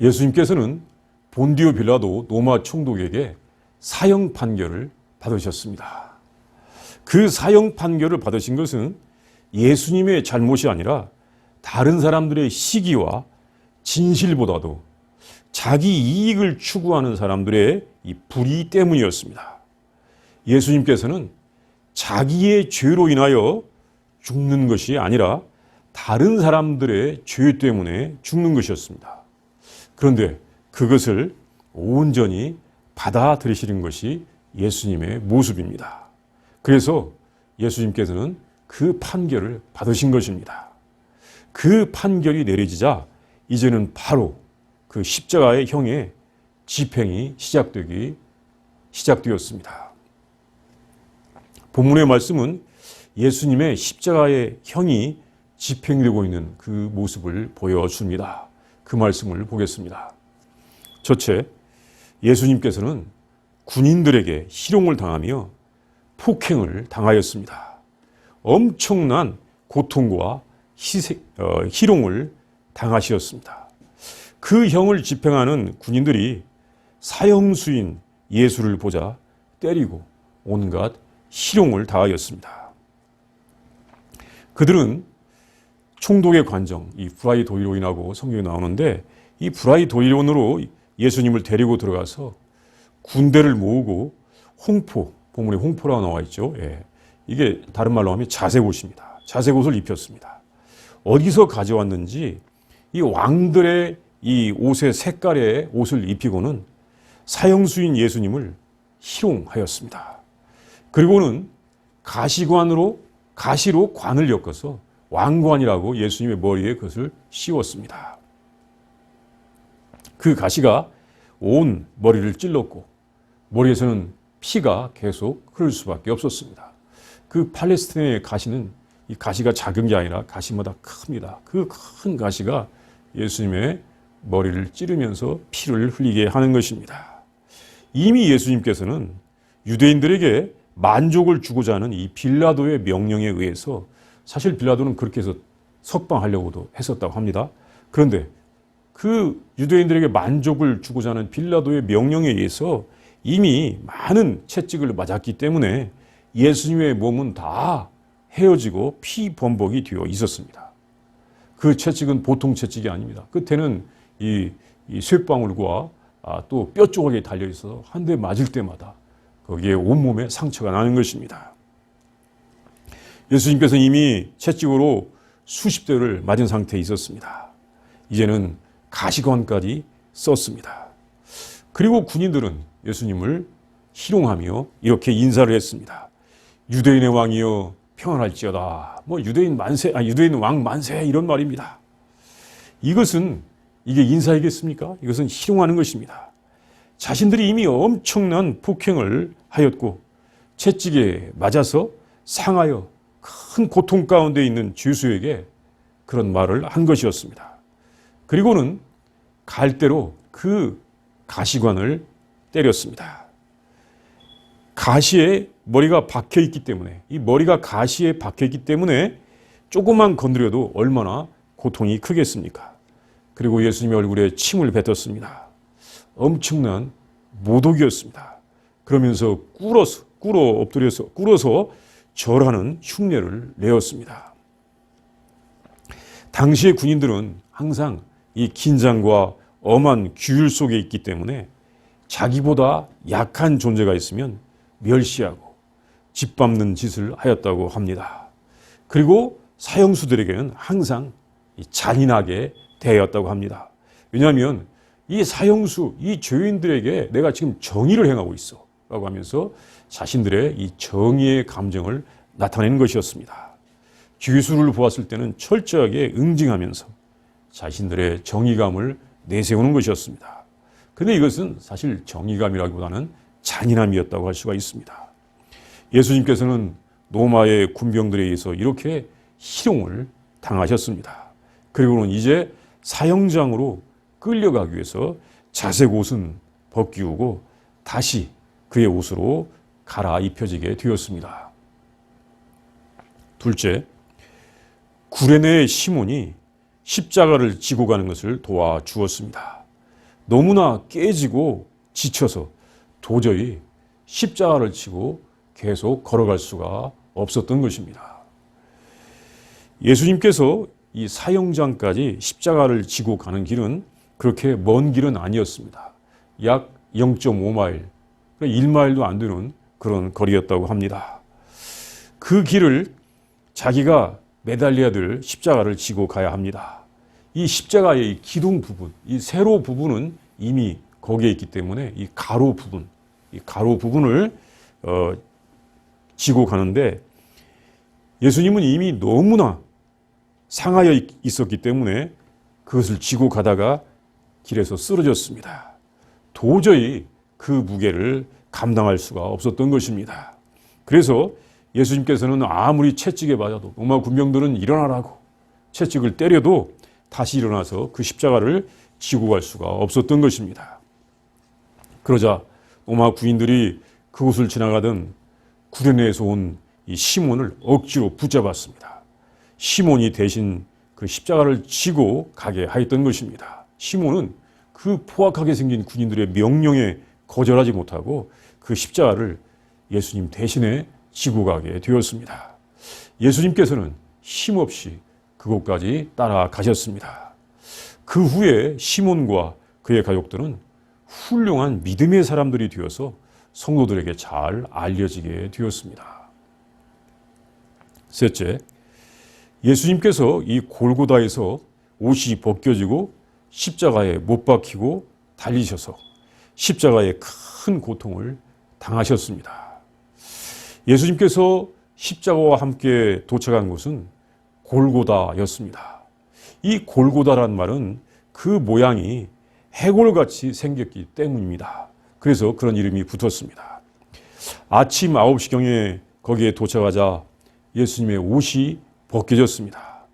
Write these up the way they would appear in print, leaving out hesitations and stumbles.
예수님께서는 본디오 빌라도 로마 총독에게 사형 판결을 받으셨습니다. 그 사형 판결을 받으신 것은 예수님의 잘못이 아니라 다른 사람들의 시기와 진실보다도 자기 이익을 추구하는 사람들의 이 불의 때문이었습니다. 예수님께서는 자기의 죄로 인하여 죽는 것이 아니라 다른 사람들의 죄 때문에 죽는 것이었습니다. 그런데 그것을 온전히 받아들이시는 것이 예수님의 모습입니다. 그래서 예수님께서는 그 판결을 받으신 것입니다. 그 판결이 내려지자 이제는 바로 그 십자가의 형의 집행이 시작되었습니다. 본문의 말씀은 예수님의 십자가의 형이 집행되고 있는 그 모습을 보여줍니다. 그 말씀을 보겠습니다. 첫째, 예수님께서는 군인들에게 희롱을 당하며 폭행을 당하였습니다. 엄청난 고통과 희롱을 당하셨습니다. 그 형을 집행하는 군인들이 사형수인 예수를 보자 때리고 온갖 희롱을 당하였습니다. 그들은 총독의 관정, 이 브라이도이론이라고 성경에 나오는데 이 브라이도이론으로 예수님을 데리고 들어가서 군대를 모으고 본문에 홍포라고 나와 있죠. 예. 이게 다른 말로 하면 자색옷입니다. 자색옷을 입혔습니다. 어디서 가져왔는지 이 왕들의 이 옷의 색깔의 옷을 입히고는 사형수인 예수님을 희롱하였습니다. 그리고는 가시로 관을 엮어서 왕관이라고 예수님의 머리에 그것을 씌웠습니다. 그 가시가 온 머리를 찔렀고 머리에서는 피가 계속 흐를 수밖에 없었습니다. 그 팔레스타인의 가시는 이 가시가 작은 게 아니라 가시마다 큽니다. 그 큰 가시가 예수님의 머리를 찌르면서 피를 흘리게 하는 것입니다. 이미 예수님께서는 유대인들에게 만족을 주고자 하는 이 빌라도의 명령에 의해서 사실 빌라도는 그렇게 해서 석방하려고도 했었다고 합니다. 그런데 그 유대인들에게 만족을 주고자 하는 빌라도의 명령에 의해서 이미 많은 채찍을 맞았기 때문에 예수님의 몸은 다 헤어지고 피범벅이 되어 있었습니다. 그 채찍은 보통 채찍이 아닙니다. 끝에는 이 쇳방울과 또 뼈 조각이 달려 있어서 한 대 맞을 때마다 거기에 온몸에 상처가 나는 것입니다. 예수님께서는 이미 채찍으로 수십 대를 맞은 상태에 있었습니다. 이제는 가시관까지 썼습니다. 그리고 군인들은 예수님을 희롱하며 이렇게 인사를 했습니다. 유대인의 왕이여 평안할지어다. 유대인 왕 만세 이런 말입니다. 이게 인사이겠습니까? 이것은 희롱하는 것입니다. 자신들이 이미 엄청난 폭행을 하였고 채찍에 맞아서 상하여 큰 고통 가운데 있는 죄수에게 그런 말을 한 것이었습니다. 그리고는 갈대로 그 가시관을 때렸습니다. 가시에 머리가 박혀 있기 때문에 이 머리가 가시에 박혀 있기 때문에 조금만 건드려도 얼마나 고통이 크겠습니까? 그리고 예수님의 얼굴에 침을 뱉었습니다. 엄청난 모독이었습니다. 그러면서 꿇어서 절하는 흉내를 내었습니다. 당시의 군인들은 항상 이 긴장과 엄한 규율 속에 있기 때문에 자기보다 약한 존재가 있으면 멸시하고 짓밟는 짓을 하였다고 합니다. 그리고 사형수들에게는 항상 잔인하게 대하였다고 합니다. 왜냐하면 이 사형수, 이 죄인들에게 내가 지금 정의를 행하고 있어 라고 하면서 자신들의 이 정의의 감정을 나타내는 것이었습니다. 죄수를 보았을 때는 철저하게 응징하면서 자신들의 정의감을 내세우는 것이었습니다. 그런데 이것은 사실 정의감이라기보다는 잔인함이었다고 할 수가 있습니다. 예수님께서는 로마의 군병들에 의해서 이렇게 희롱을 당하셨습니다. 그리고는 이제 사형장으로 끌려가기 위해서 자색 옷은 벗기우고 다시 그의 옷으로 갈아입혀지게 되었습니다. 둘째, 구레네의 시몬이 십자가를 지고 가는 것을 도와주었습니다. 너무나 깨지고 지쳐서 도저히 십자가를 치고 계속 걸어갈 수가 없었던 것입니다. 예수님께서 이 사형장까지 십자가를 지고 가는 길은 그렇게 먼 길은 아니었습니다. 약 0.5마일, 1마일도 안 되는 그런 거리였다고 합니다. 그 길을 자기가 매달려야 될 십자가를 지고 가야 합니다. 이 십자가의 이 기둥 부분, 이 세로 부분은 이미 거기에 있기 때문에 이 가로 부분을 지고 가는데 예수님은 이미 너무나 상하여 있었기 때문에 그것을 지고 가다가 길에서 쓰러졌습니다. 도저히 그 무게를 감당할 수가 없었던 것입니다. 그래서 예수님께서는 아무리 채찍에 맞아도 로마 군병들은 일어나라고 채찍을 때려도 다시 일어나서 그 십자가를 지고 갈 수가 없었던 것입니다. 그러자 로마 군인들이 그곳을 지나가던 구레네에서 온 이 시몬을 억지로 붙잡았습니다. 시몬이 대신 그 십자가를 지고 가게 하였던 것입니다. 시몬은 그 포악하게 생긴 군인들의 명령에 거절하지 못하고 그 십자가를 예수님 대신에 지고 가게 되었습니다. 예수님께서는 힘없이 그곳까지 따라가셨습니다. 그 후에 시몬과 그의 가족들은 훌륭한 믿음의 사람들이 되어서 성도들에게 잘 알려지게 되었습니다. 셋째, 예수님께서 이 골고다에서 옷이 벗겨지고 십자가에 못 박히고 달리셔서 십자가에 큰 고통을 당하셨습니다. 예수님께서 십자가와 함께 도착한 곳은 골고다였습니다. 이 골고다란 말은 그 모양이 해골같이 생겼기 때문입니다. 그래서 그런 이름이 붙었습니다. 아침 9시경에 거기에 도착하자 예수님의 옷이 벗겨졌습니다.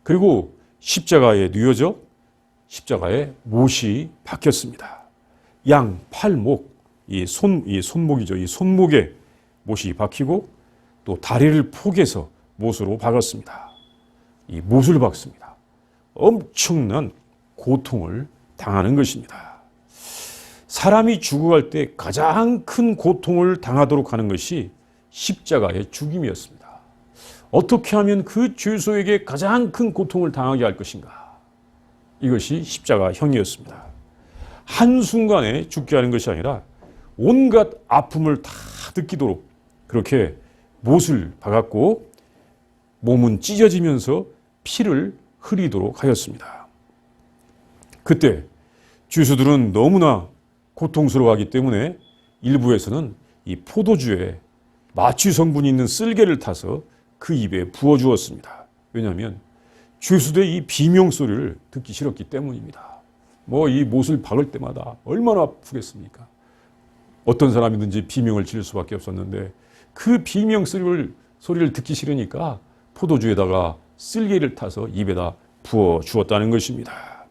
그리고 십자가에 뉘어져 십자가에 못이 박혔습니다. 양 팔목, 이 손목이죠. 이 손목에 못이 박히고 또 다리를 포개서 못으로 박았습니다. 이 못을 박습니다. 엄청난 고통을 당하는 것입니다. 사람이 죽어갈 때 가장 큰 고통을 당하도록 하는 것이 십자가의 죽임이었습니다. 어떻게 하면 그 죄수에게 가장 큰 고통을 당하게 할 것인가? 이것이 십자가형이었습니다. 한순간에 죽게 하는 것이 아니라 온갖 아픔을 다 느끼도록 그렇게 못을 박았고 몸은 찢어지면서 피를 흐리도록 하였습니다. 그때 죄수들은 너무나 고통스러워하기 때문에 일부에서는 이 포도주에 마취 성분이 있는 쓸개를 타서 그 입에 부어주었습니다. 왜냐하면 죄수들의 이 비명소리를 듣기 싫었기 때문입니다. 이 못을 박을 때마다 얼마나 아프겠습니까? 어떤 사람이든지 비명을 지를 수밖에 없었는데 그 비명 소리를 듣기 싫으니까 포도주에다가 쓸개를 타서 입에다 부어 주었다는 것입니다.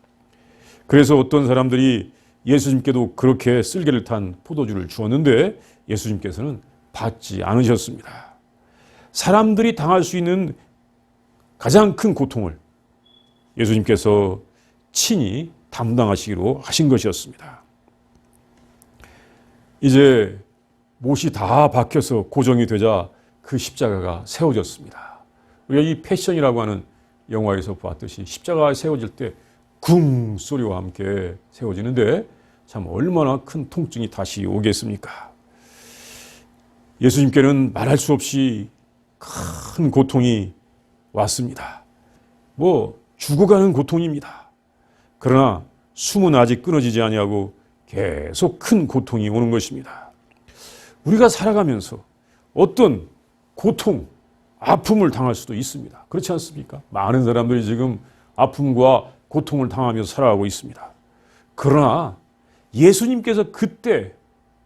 그래서 어떤 사람들이 예수님께도 그렇게 쓸개를 탄 포도주를 주었는데 예수님께서는 받지 않으셨습니다. 사람들이 당할 수 있는 가장 큰 고통을 예수님께서 친히 담당하시기로 하신 것이었습니다. 이제 못이 다 박혀서 고정이 되자 그 십자가가 세워졌습니다. 우리가 이 패션이라고 하는 영화에서 봤듯이 십자가가 세워질 때 쿵 소리와 함께 세워지는데 참 얼마나 큰 통증이 다시 오겠습니까? 예수님께는 말할 수 없이 큰 고통이 왔습니다. 죽어가는 고통입니다. 그러나 숨은 아직 끊어지지 아니하고 계속 큰 고통이 오는 것입니다. 우리가 살아가면서 어떤 고통, 아픔을 당할 수도 있습니다. 그렇지 않습니까? 많은 사람들이 지금 아픔과 고통을 당하면서 살아가고 있습니다. 그러나 예수님께서 그때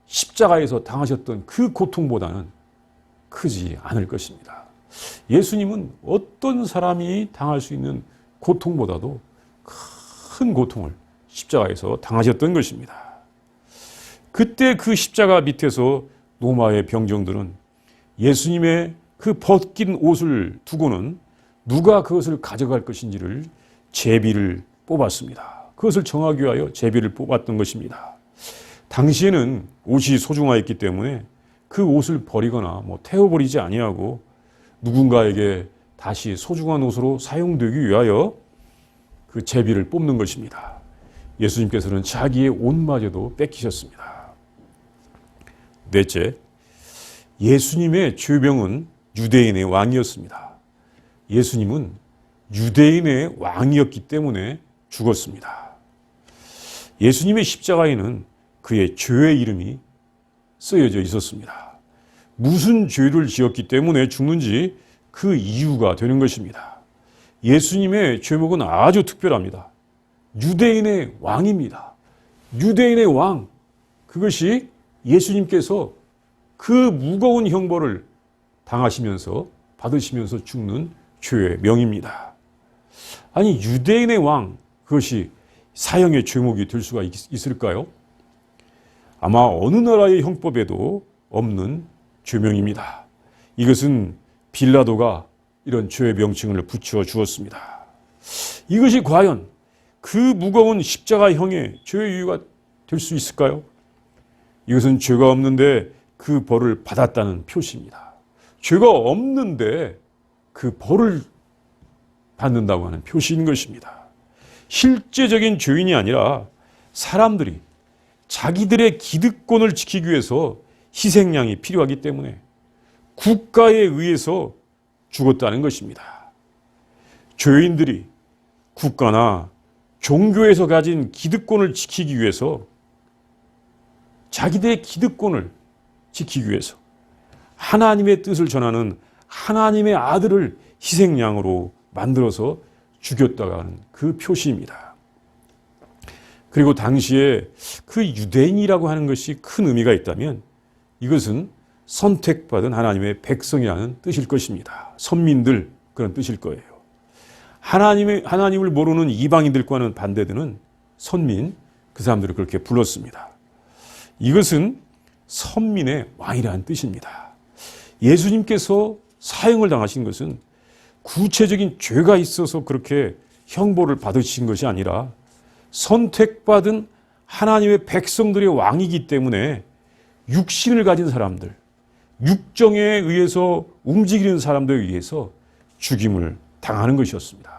십자가에서 당하셨던 그 고통보다는 크지 않을 것입니다. 예수님은 어떤 사람이 당할 수 있는 고통보다도 큰 고통을 십자가에서 당하셨던 것입니다. 그때 그 십자가 밑에서 로마의 병정들은 예수님의 그 벗긴 옷을 두고는 누가 그것을 가져갈 것인지를 제비를 뽑았습니다. 그것을 정하기 위하여 제비를 뽑았던 것입니다. 당시에는 옷이 소중하였기 때문에 그 옷을 버리거나 태워버리지 아니하고 누군가에게 다시 소중한 옷으로 사용되기 위하여 그 제비를 뽑는 것입니다. 예수님께서는 자기의 옷마저도 뺏기셨습니다. 넷째, 예수님의 죄병은 유대인의 왕이었습니다. 예수님은 유대인의 왕이었기 때문에 죽었습니다. 예수님의 십자가에는 그의 죄의 이름이 쓰여져 있었습니다. 무슨 죄를 지었기 때문에 죽는지 그 이유가 되는 것입니다. 예수님의 죄목은 아주 특별합니다. 유대인의 왕입니다. 유대인의 왕, 그것이 예수님께서 그 무거운 형벌을 당하시면서 받으시면서 죽는 죄의 명입니다. 아니, 유대인의 왕, 그것이 사형의 죄목이 될 수가 있을까요? 아마 어느 나라의 형법에도 없는 죄명입니다. 이것은 빌라도가 이런 죄의 명칭을 붙여 주었습니다. 이것이 과연 그 무거운 십자가형의 죄의 이유가 될 수 있을까요? 이것은 죄가 없는데 그 벌을 받았다는 표시입니다. 죄가 없는데 그 벌을 받는다고 하는 표시인 것입니다. 실제적인 죄인이 아니라 사람들이 자기들의 기득권을 지키기 위해서 희생양이 필요하기 때문에 국가에 의해서 죽었다는 것입니다. 죄인들이 국가나 종교에서 가진 기득권을 지키기 위해서, 자기들의 기득권을 지키기 위해서 하나님의 뜻을 전하는 하나님의 아들을 희생양으로 만들어서 죽였다가 하는 그 표시입니다. 그리고 당시에 그 유대인이라고 하는 것이 큰 의미가 있다면 이것은 선택받은 하나님의 백성이라는 뜻일 것입니다. 선민들, 그런 뜻일 거예요. 하나님을 모르는 이방인들과는 반대되는 선민, 그 사람들을 그렇게 불렀습니다. 이것은 선민의 왕이라는 뜻입니다. 예수님께서 사형을 당하신 것은 구체적인 죄가 있어서 그렇게 형벌을 받으신 것이 아니라 선택받은 하나님의 백성들의 왕이기 때문에 육신을 가진 사람들, 육정에 의해서 움직이는 사람들에 의해서 죽임을 당하는 것이었습니다.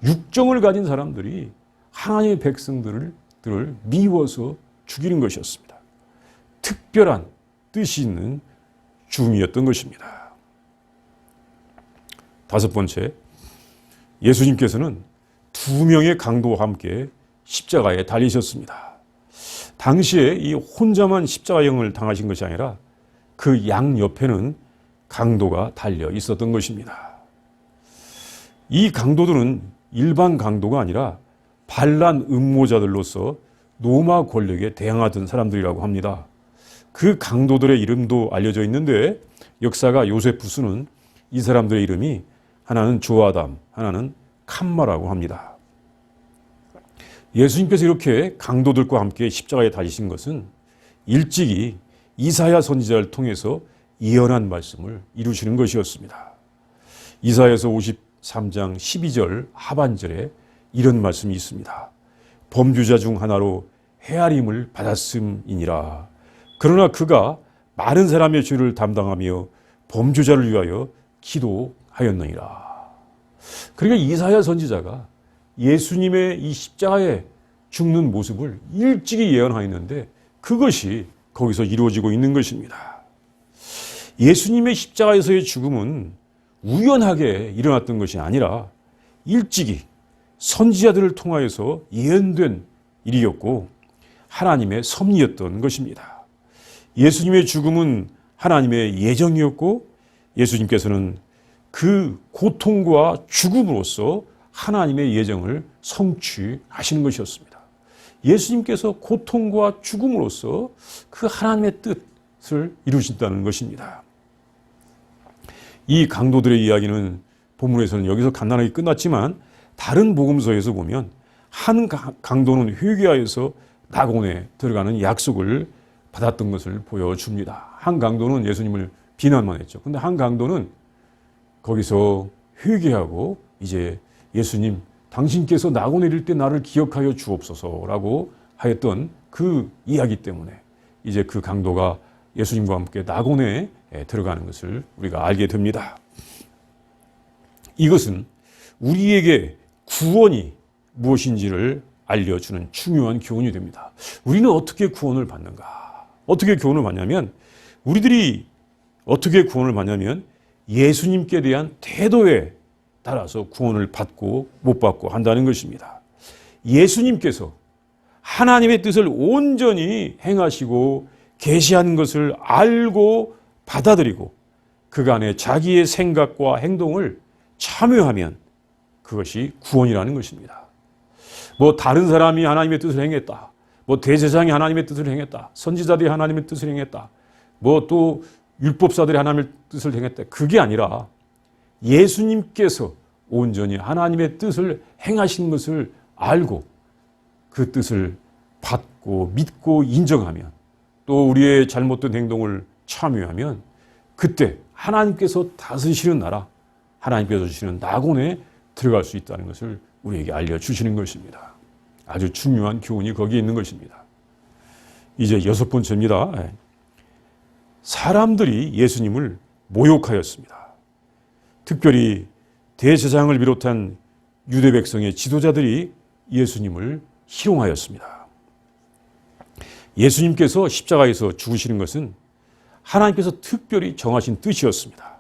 육정을 가진 사람들이 하나님의 백성들을 미워서 죽이는 것이었습니다. 특별한 뜻이 있는 죽음이었던 것입니다. 다섯 번째, 예수님께서는 두 명의 강도와 함께 십자가에 달리셨습니다. 당시에 이 혼자만 십자가형을 당하신 것이 아니라 그 양옆에는 강도가 달려 있었던 것입니다. 이 강도들은 일반 강도가 아니라 반란 음모자들로서 로마 권력에 대항하던 사람들이라고 합니다. 그 강도들의 이름도 알려져 있는데 역사가 요세푸스는 이 사람들의 이름이 하나는 조아담, 하나는 캄마라고 합니다. 예수님께서 이렇게 강도들과 함께 십자가에 달리신 것은 일찍이 이사야 선지자를 통해서 예언한 말씀을 이루시는 것이었습니다. 이사야서 53장 12절 하반절에 이런 말씀이 있습니다. 범죄자 중 하나로 헤아림을 받았음이니라. 그러나 그가 많은 사람의 죄를 담당하며 범죄자를 위하여 기도하였느니라. 그러니까 이사야 선지자가 예수님의 이 십자가에 죽는 모습을 일찍이 예언하였는데 그것이 거기서 이루어지고 있는 것입니다. 예수님의 십자가에서의 죽음은 우연하게 일어났던 것이 아니라 일찍이 선지자들을 통하여서 예언된 일이었고 하나님의 섭리였던 것입니다. 예수님의 죽음은 하나님의 예정이었고 예수님께서는 그 고통과 죽음으로써 하나님의 예정을 성취하시는 것이었습니다. 예수님께서 고통과 죽음으로써 그 하나님의 뜻을 이루신다는 것입니다. 이 강도들의 이야기는 본문에서는 여기서 간단하게 끝났지만 다른 복음서에서 보면 한 강도는 회개하여서 낙원에 들어가는 약속을 받았던 것을 보여줍니다. 한 강도는 예수님을 비난만 했죠. 그런데 한 강도는 거기서 회개하고 이제 예수님 당신께서 나고 내릴 때 나를 기억하여 주옵소서라고 하였던 그 이야기 때문에 이제 그 강도가 예수님과 함께 낙원에 들어가는 것을 우리가 알게 됩니다. 이것은 우리에게 구원이 무엇인지를 알려주는 중요한 교훈이 됩니다. 우리는 어떻게 구원을 받는가? 어떻게 구원을 받냐면 우리들이 어떻게 구원을 받냐면 예수님께 대한 태도에 따라서 구원을 받고 못 받고 한다는 것입니다. 예수님께서 하나님의 뜻을 온전히 행하시고 계시한 것을 알고 받아들이고 그간의 자기의 생각과 행동을 참여하면 그것이 구원이라는 것입니다. 뭐 다른 사람이 하나님의 뜻을 행했다. 뭐 대제사장이 하나님의 뜻을 행했다. 선지자들이 하나님의 뜻을 행했다. 뭐 또 율법사들이 하나님의 뜻을 행했다. 그게 아니라 예수님께서 온전히 하나님의 뜻을 행하신 것을 알고 그 뜻을 받고 믿고 인정하면 또 우리의 잘못된 행동을 참여하면 그때 하나님께서 다스리시는 나라, 하나님께서 주시는 낙원에 들어갈 수 있다는 것을 우리에게 알려주시는 것입니다. 아주 중요한 교훈이 거기에 있는 것입니다. 이제 6번째입니다. 사람들이 예수님을 모욕하였습니다. 특별히 대제사장을 비롯한 유대 백성의 지도자들이 예수님을 희롱하였습니다. 예수님께서 십자가에서 죽으시는 것은 하나님께서 특별히 정하신 뜻이었습니다.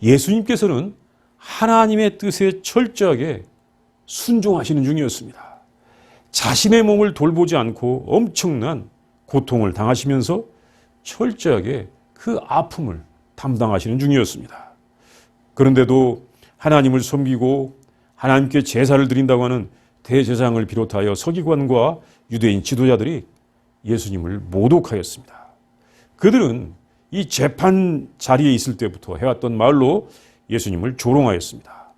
예수님께서는 하나님의 뜻에 철저하게 순종하시는 중이었습니다. 자신의 몸을 돌보지 않고 엄청난 고통을 당하시면서 철저하게 그 아픔을 담당하시는 중이었습니다. 그런데도 하나님을 섬기고 하나님께 제사를 드린다고 하는 대제사장을 비롯하여 서기관과 유대인 지도자들이 예수님을 모독하였습니다. 그들은 이 재판 자리에 있을 때부터 해왔던 말로 예수님을 조롱하였습니다.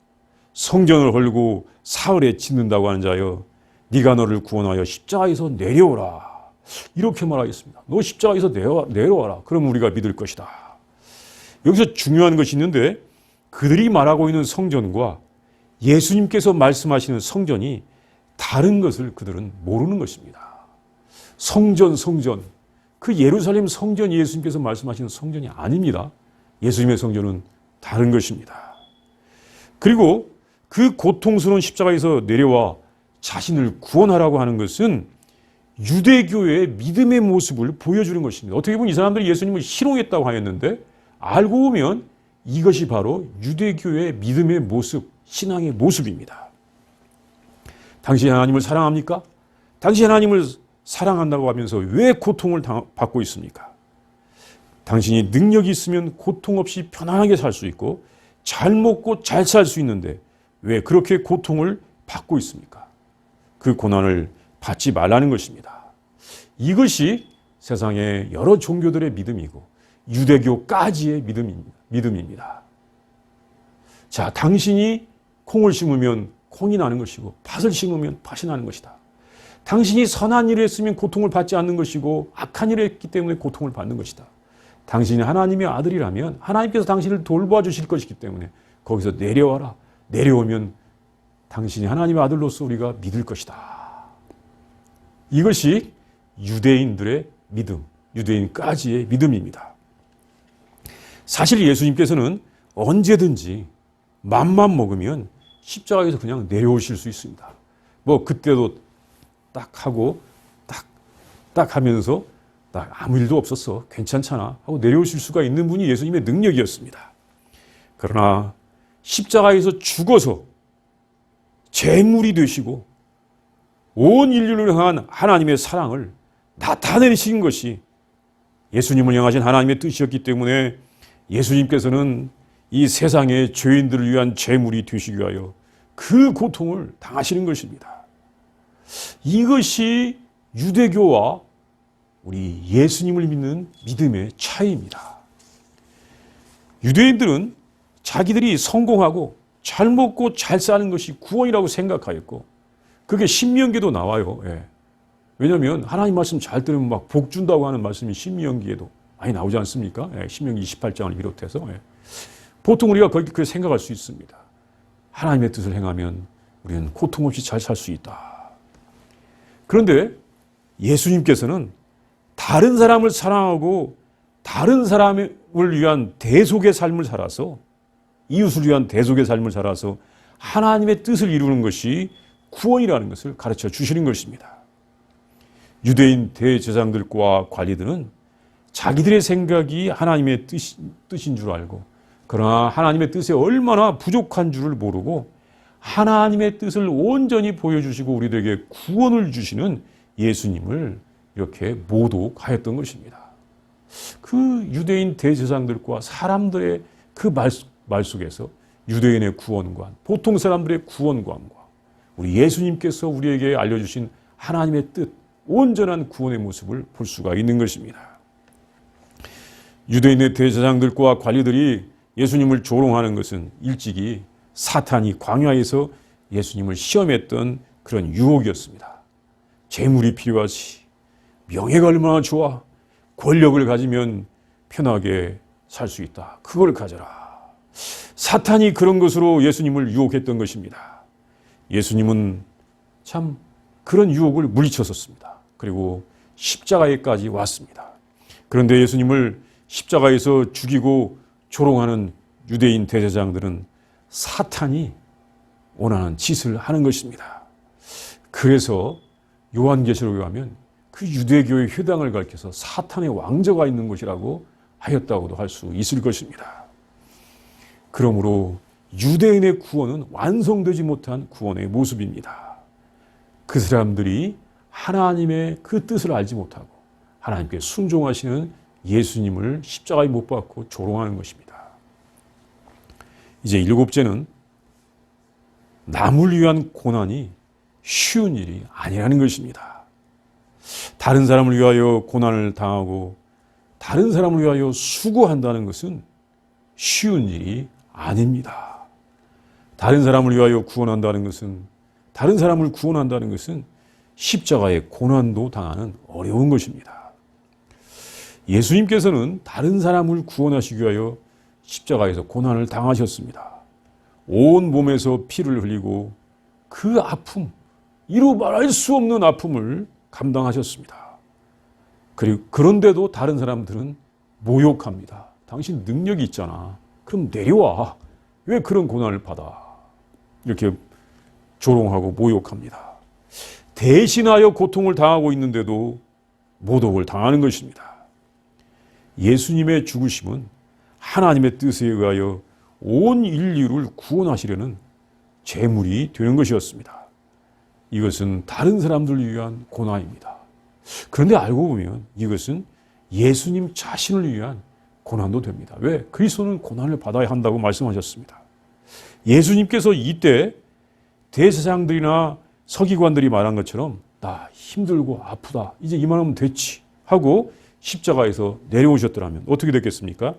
성전을 헐고 사흘에 짓는다고 하는 자여 네가 너를 구원하여 십자가에서 내려오라. 이렇게 말하겠습니다. 너 십자가에서 내려와라. 그럼 우리가 믿을 것이다. 여기서 중요한 것이 있는데 그들이 말하고 있는 성전과 예수님께서 말씀하시는 성전이 다른 것을 그들은 모르는 것입니다. 성전. 그 예루살렘 성전이 예수님께서 말씀하시는 성전이 아닙니다. 예수님의 성전은 다른 것입니다. 그리고 그 고통스러운 십자가에서 내려와 자신을 구원하라고 하는 것은 유대교의 믿음의 모습을 보여주는 것입니다. 어떻게 보면 이 사람들이 예수님을 희롱했다고 하였는데 알고 보면 이것이 바로 유대교의 믿음의 모습, 신앙의 모습입니다. 당신이 하나님을 사랑합니까? 당신이 하나님을 사랑한다고 하면서 왜 고통을 받고 있습니까? 당신이 능력이 있으면 고통 없이 편안하게 살 수 있고 잘 먹고 잘 살 수 있는데 왜 그렇게 고통을 받고 있습니까? 그 고난을 받지 말라는 것입니다. 이것이 세상의 여러 종교들의 믿음이고 유대교까지의 믿음입니다. 자, 당신이 콩을 심으면 콩이 나는 것이고 팥을 심으면 팥이 나는 것이다. 당신이 선한 일을 했으면 고통을 받지 않는 것이고 악한 일을 했기 때문에 고통을 받는 것이다. 당신이 하나님의 아들이라면 하나님께서 당신을 돌봐 주실 것이기 때문에 거기서 내려와라. 내려오면 당신이 하나님의 아들로서 우리가 믿을 것이다. 이것이 유대인들의 믿음, 유대인까지의 믿음입니다. 사실 예수님께서는 언제든지 맘만 먹으면 십자가에서 그냥 내려오실 수 있습니다. 뭐 그때도 딱 하고 딱 하면서 나 아무 일도 없었어. 괜찮잖아. 하고 내려오실 수가 있는 분이 예수님의 능력이었습니다. 그러나 십자가에서 죽어서 제물이 되시고 온 인류를 향한 하나님의 사랑을 나타내신 것이 예수님을 향하신 하나님의 뜻이었기 때문에 예수님께서는 이 세상의 죄인들을 위한 제물이 되시기 위하여 그 고통을 당하시는 것입니다. 이것이 유대교와 우리 예수님을 믿는 믿음의 차이입니다. 유대인들은 자기들이 성공하고 잘 먹고 잘 사는 것이 구원이라고 생각하였고 그게 신명기에도 나와요. 예. 왜냐하면 하나님 말씀 잘 들으면 막 복 준다고 하는 말씀이 신명기에도 많이 나오지 않습니까? 예. 신명기 28장을 비롯해서. 예. 보통 우리가 그렇게 생각할 수 있습니다. 하나님의 뜻을 행하면 우리는 고통 없이 잘 살 수 있다. 그런데 예수님께서는 다른 사람을 사랑하고 다른 사람을 위한 대속의 삶을 살아서, 이웃을 위한 대속의 삶을 살아서 하나님의 뜻을 이루는 것이 구원이라는 것을 가르쳐 주시는 것입니다. 유대인 대제사장들과 관리들은 자기들의 생각이 하나님의 뜻인 줄 알고, 그러나 하나님의 뜻에 얼마나 부족한 줄을 모르고 하나님의 뜻을 온전히 보여주시고 우리들에게 구원을 주시는 예수님을 이렇게 모독하였던 것입니다. 그 유대인 대제사장들과 사람들의 그 말 속에서 유대인의 구원관, 보통 사람들의 구원관과 우리 예수님께서 우리에게 알려주신 하나님의 뜻, 온전한 구원의 모습을 볼 수가 있는 것입니다. 유대인의 대제사장들과 관리들이 예수님을 조롱하는 것은 일찍이 사탄이 광야에서 예수님을 시험했던 그런 유혹이었습니다. 재물이 필요하지, 명예가 얼마나 좋아, 권력을 가지면 편하게 살 수 있다, 그걸 가져라. 사탄이 그런 것으로 예수님을 유혹했던 것입니다. 예수님은 참 그런 유혹을 물리쳤었습니다. 그리고 십자가에까지 왔습니다. 그런데 예수님을 십자가에서 죽이고 조롱하는 유대인 대제사장들은 사탄이 원하는 짓을 하는 것입니다. 그래서 요한계시록에 가면 그 유대교의 회당을 가리켜서 사탄의 왕조가 있는 곳이라고 하였다고도 할 수 있을 것입니다. 그러므로 유대인의 구원은 완성되지 못한 구원의 모습입니다. 그 사람들이 하나님의 그 뜻을 알지 못하고 하나님께 순종하시는 예수님을 십자가에 못 박고 조롱하는 것입니다. 이제 일곱째는 남을 위한 고난이 쉬운 일이 아니라는 것입니다. 다른 사람을 위하여 고난을 당하고 다른 사람을 위하여 수고한다는 것은 쉬운 일이 아닙니다. 다른 사람을 위하여 구원한다는 것은, 다른 사람을 구원한다는 것은 십자가의 고난도 당하는 어려운 것입니다. 예수님께서는 다른 사람을 구원하시기 위하여 십자가에서 고난을 당하셨습니다. 온 몸에서 피를 흘리고 그 아픔, 이루 말할 수 없는 아픔을 감당하셨습니다. 그리고 그런데도 다른 사람들은 모욕합니다. 당신 능력이 있잖아. 그럼 내려와. 왜 그런 고난을 받아? 이렇게 조롱하고 모욕합니다. 대신하여 고통을 당하고 있는데도 모독을 당하는 것입니다. 예수님의 죽으심은 하나님의 뜻에 의하여 온 인류를 구원하시려는 제물이 되는 것이었습니다. 이것은 다른 사람들을 위한 고난입니다. 그런데 알고 보면 이것은 예수님 자신을 위한 고난도 됩니다. 왜? 그리스도는 고난을 받아야 한다고 말씀하셨습니다. 예수님께서 이때 대제사장들이나 서기관들이 말한 것처럼 나 힘들고 아프다, 이제 이만하면 됐지 하고 십자가에서 내려오셨더라면 어떻게 됐겠습니까?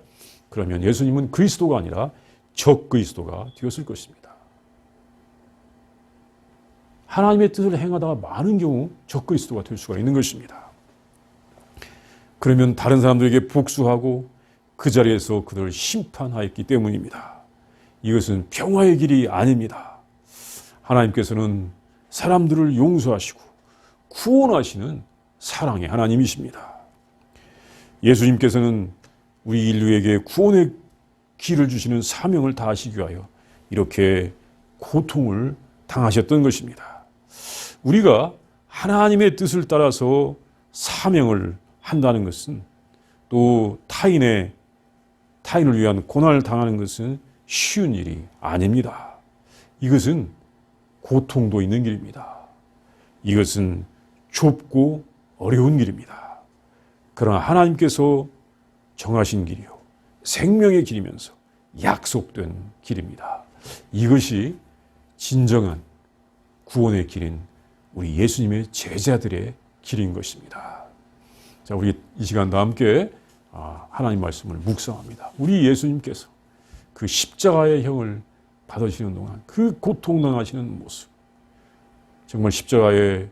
그러면 예수님은 그리스도가 아니라 적그리스도가 되었을 것입니다. 하나님의 뜻을 행하다가 많은 경우 적그리스도가 될 수가 있는 것입니다. 그러면 다른 사람들에게 복수하고 그 자리에서 그들을 심판하였기 때문입니다. 이것은 평화의 길이 아닙니다. 하나님께서는 사람들을 용서하시고 구원하시는 사랑의 하나님이십니다. 예수님께서는 우리 인류에게 구원의 길을 주시는 사명을 다하시기 위하여 이렇게 고통을 당하셨던 것입니다. 우리가 하나님의 뜻을 따라서 사명을 한다는 것은, 또 타인을 위한 고난을 당하는 것은 쉬운 일이 아닙니다. 이것은 고통도 있는 길입니다. 이것은 좁고 어려운 길입니다. 그러나 하나님께서 정하신 길이요, 생명의 길이면서 약속된 길입니다. 이것이 진정한 구원의 길인 우리 예수님의 제자들의 길인 것입니다. 자, 우리 이 시간도 함께 하나님 말씀을 묵상합니다. 우리 예수님께서 그 십자가의 형을 받으시는 동안 그 고통당하시는 모습, 정말 십자가에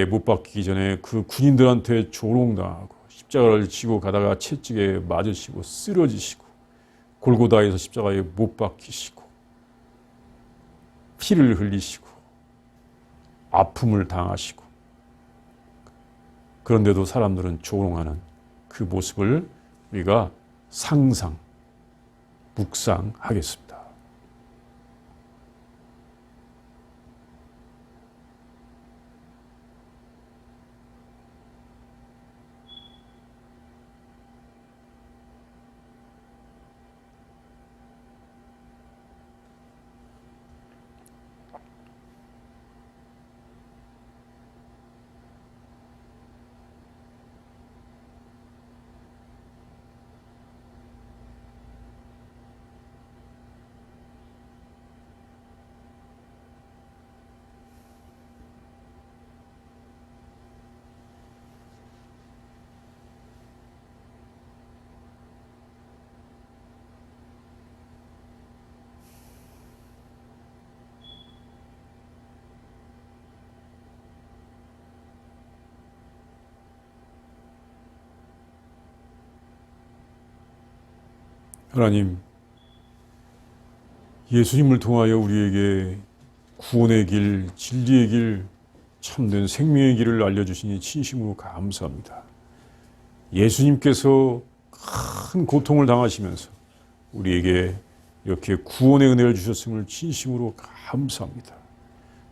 못 박히기 전에 그 군인들한테 조롱당하고 십자가를 지고 가다가 채찍에 맞으시고 쓰러지시고 골고다에서 십자가에 못 박히시고 피를 흘리시고 아픔을 당하시고 그런데도 사람들은 조롱하는 그 모습을 우리가 상상, 묵상하겠습니다. 하나님, 예수님을 통하여 우리에게 구원의 길, 진리의 길, 참된 생명의 길을 알려주시니 진심으로 감사합니다. 예수님께서 큰 고통을 당하시면서 우리에게 이렇게 구원의 은혜를 주셨음을 진심으로 감사합니다.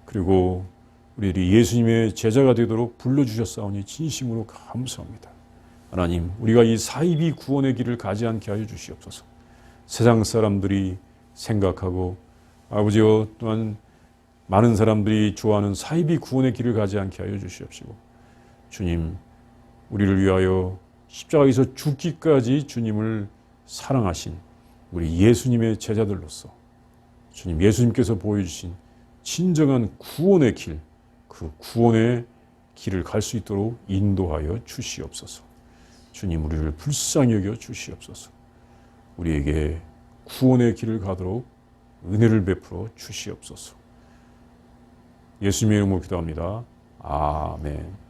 그리고 우리들이 예수님의 제자가 되도록 불러주셨사오니 진심으로 감사합니다. 하나님, 우리가 이 사이비 구원의 길을 가지 않게 하여 주시옵소서. 세상 사람들이 생각하고 아버지여 또한 많은 사람들이 좋아하는 사이비 구원의 길을 가지 않게 하여 주시옵시고 주님, 우리를 위하여 십자가에서 죽기까지 주님을 사랑하신 우리 예수님의 제자들로서 주님, 예수님께서 보여주신 진정한 구원의 길, 그 구원의 길을 갈 수 있도록 인도하여 주시옵소서. 주님, 우리를 불쌍히 여겨 주시옵소서. 우리에게 구원의 길을 가도록 은혜를 베풀어 주시옵소서. 예수님의 이름으로 기도합니다. 아멘.